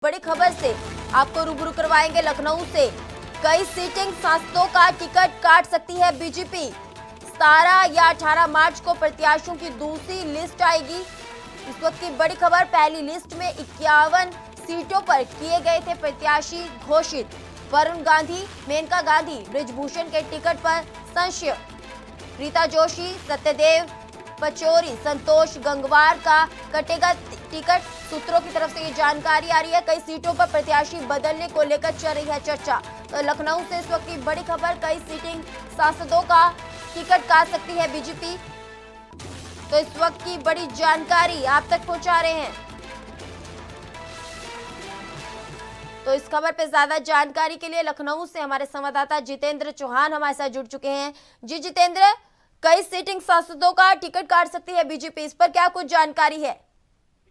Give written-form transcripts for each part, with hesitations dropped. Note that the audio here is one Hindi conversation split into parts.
बड़ी खबर से आपको रूबरू करवाएंगे लखनऊ से। कई सीटिंग सांसदों का टिकट काट सकती है बीजेपी। 17 या 18 मार्च को प्रत्याशियों की दूसरी लिस्ट आएगी। इस वक्त की बड़ी खबर, पहली लिस्ट में 51 सीटों पर किए गए थे प्रत्याशी घोषित। वरुण गांधी, मेनका गांधी, ब्रिजभूषण के टिकट पर संशय। रीता जोशी, सत्यदेव पचौरी, संतोष गंगवार का कटेगा टिकट। सूत्रों की तरफ से ये जानकारी आ रही है। कई सीटों पर प्रत्याशी बदलने को लेकर चल रही है चर्चा। तो लखनऊ से इस वक्त की बड़ी खबर, कई सीटिंग सांसदों का टिकट काट सकती है बीजेपी। तो इस वक्त की बड़ी जानकारी आप तक पहुंचा रहे हैं। तो इस खबर पे ज्यादा जानकारी के लिए लखनऊ से हमारे संवाददाता जितेंद्र चौहान हमारे साथ जुड़ चुके हैं। जी जितेंद्र, कई सीटिंग सांसदों का टिकट काट सकती है बीजेपी, इस पर क्या कुछ जानकारी है?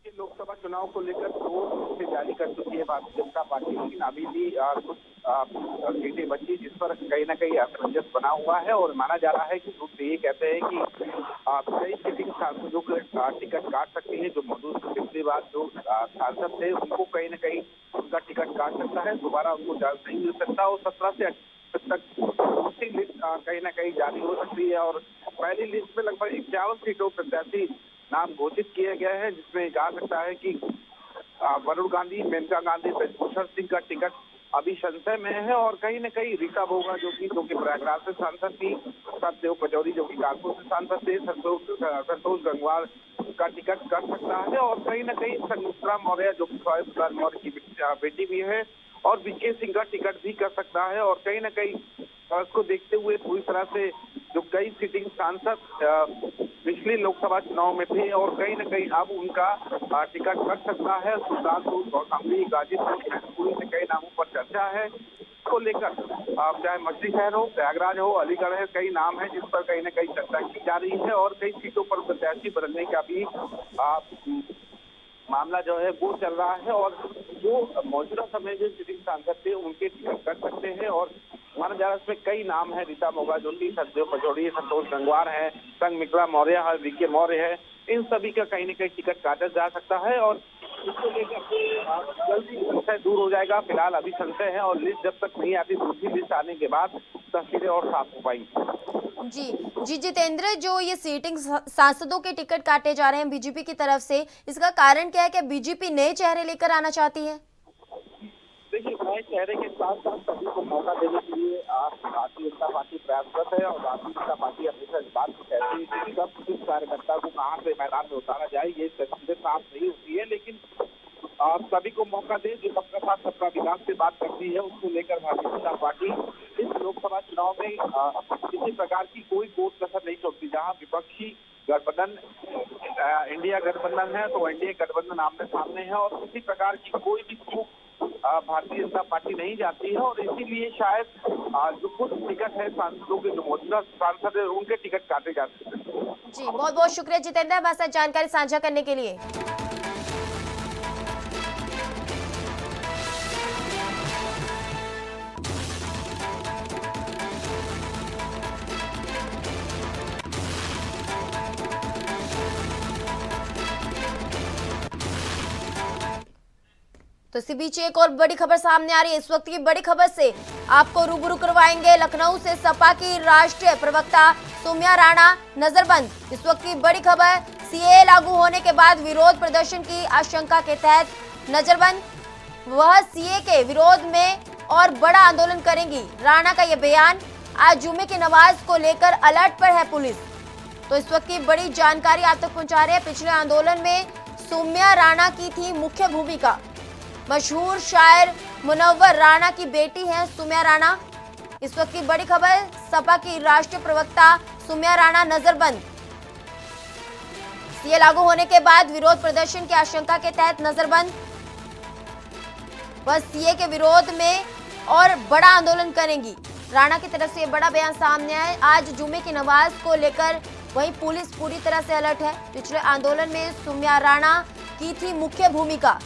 लोकसभा चुनाव को लेकर 2 लिस्टें जारी कर चुकी है भारतीय जनता पार्टी, लेकिन अभी भी कुछ सीटें बची जिस पर कहीं ना कहीं असमंजस बना हुआ है। और माना जा रहा है कि सूत्र ये कहते हैं कि कई सीटिंग सांसदों के टिकट काट सकती है। जो मौजूद पिछली बार जो सांसद थे उनको कहीं ना कहीं उनका टिकट काट सकता है, दोबारा उनको चांस नहीं मिल सकता। और 17 से 28 तक दूसरी लिस्ट कहीं ना कहीं जारी हो सकती है। और पहली लिस्ट में लगभग 51 सीटों प्रत्याशी नाम घोषित किए गए हैं, जिसमें कहा सकता है कि वरुण गांधी, मेनका गांधी, ब्रिजभूषण सिंह का टिकट अभी संशय में है। और कहीं न कहीं रीता बोगा जो कि प्रयागराज से सांसद थी, सत्यदेव पचौरी जो कि कानपुर से सांसद थे, संतोष गंगवार का टिकट कर सकता है। और कहीं न कहीं संगीता मौर्य जो कि स्वामी मौर्य की बेटी भी है, और बीके सिंह का टिकट भी कर सकता है। और कहीं न कहीं इसको देखते हुए पूरी तरह से जो कई सीटिंग सांसद पिछले लोकसभा चुनाव में थे और कहीं न कहीं अब उनका टिकट कट सकता है। सुल्तानपुर, कौशाम्बी, गाजीपुर, मैनपुरी से कई नामों पर चर्चा है। इसको लेकर चाहे मछली शहर हो, प्रयागराज हो, अलीगढ़ है, कई नाम है जिस पर कहीं न कहीं चर्चा की जा रही है। और कई सीटों पर प्रत्याशी बदलने का भी मामला जो है वो चल रहा है। और जो मौजूदा समय जो सीटिंग सांसद थे उनके टिकट कट सकते हैं। और माना जा रहा है इसमें कई नाम है, रीता बोगा जो कि सत्यदेव पचौरी, संतोष गंगवार है, संगमित्रा मौर्य है, वीके मौर्य है, इन सभी का कहीं न कहीं टिकट काटा जा सकता है। और इसको लेकर जल्दी संशय दूर हो जाएगा। फिलहाल अभी संशय है और लिस्ट जब तक नहीं आती, दूसरी लिस्ट आने के बाद तस्वीरें और साफ हो पाएंगी। जी जितेंद्र, जो ये सीटिंग सांसदों के टिकट काटे जा रहे हैं बीजेपी की तरफ से, इसका कारण क्या है? क्या बीजेपी नए चेहरे लेकर आना चाहती है? देखिए, नए चेहरे के साथ साथ सभी को मौका देने के लिए भारतीय जनता पार्टी प्रयासरत है। और भारतीय जनता पार्टी हमेशा इस बात को कहती है कि कब किस कार्यकर्ता को कहाँ से मैदान में उतारा जाए, ये तस्वीरें साफ नहीं होती है। लेकिन सभी को मौका दे, जो सबका साथ सबका विकास से बात करती है, उसको लेकर भारतीय जनता पार्टी इस लोकसभा चुनाव में किसी प्रकार की कोई कोट कसर नहीं छोड़ती। जहाँ विपक्षी गठबंधन इंडिया गठबंधन है तो एनडीए गठबंधन आमने सामने है, और किसी प्रकार की कोई भी चूक भारतीय जनता पार्टी नहीं जाती है। और इसीलिए शायद जो कुछ टिकट है सांसदों के, जो मौजूदा सांसद है उनके टिकट काटे जाते हैं। जी बहुत बहुत शुक्रिया जितेंद्र, हमारे साथ जानकारी साझा करने के लिए। तो इसी बीच एक और बड़ी खबर सामने आ रही है। इस वक्त की बड़ी खबर से आपको रूबरू करवाएंगे लखनऊ से। सपा की राष्ट्रीय प्रवक्ता सौम्या राणा नजरबंद। इस वक्त की बड़ी खबर, सीए लागू होने के बाद विरोध प्रदर्शन की आशंका के तहत नजरबंद। वह सीए के विरोध में और बड़ा आंदोलन करेंगी। राणा का यह बयान। आज जुमे की नमाज को लेकर अलर्ट पर है पुलिस। तो इस वक्त की बड़ी जानकारी आप तक पहुंचा रहे हैं। पिछले आंदोलन में सौम्या राणा की थी मुख्य भूमिका। मशहूर शायर मुनव्वर राणा की बेटी है सौम्या राणा। इस वक्त की बड़ी खबर, सपा की राष्ट्रीय प्रवक्ता सौम्या राणा नजरबंद। सीए लागू होने के बाद विरोध प्रदर्शन की आशंका के तहत नजरबंद। वह सीए के विरोध में और बड़ा आंदोलन करेंगी। राणा की तरफ से बड़ा बयान सामने आया। आज जुमे की नमाज को लेकर वहीं पुलिस पूरी तरह से अलर्ट है। पिछले आंदोलन में सौम्या राणा की थी मुख्य भूमिका।